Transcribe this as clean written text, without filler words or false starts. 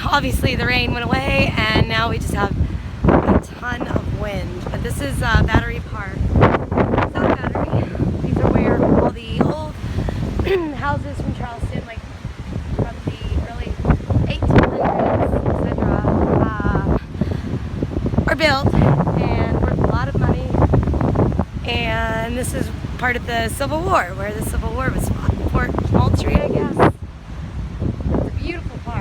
obviously the rain went away, and now we just have a ton of wind. But this is Battery Park. South Battery. These are where all the old houses from Charleston, like from the early 1800s, etc., are built and worth a lot of money. And this is part of the Civil War, where the Civil War was fought. Fort Moultrie, I guess. It's a beautiful park.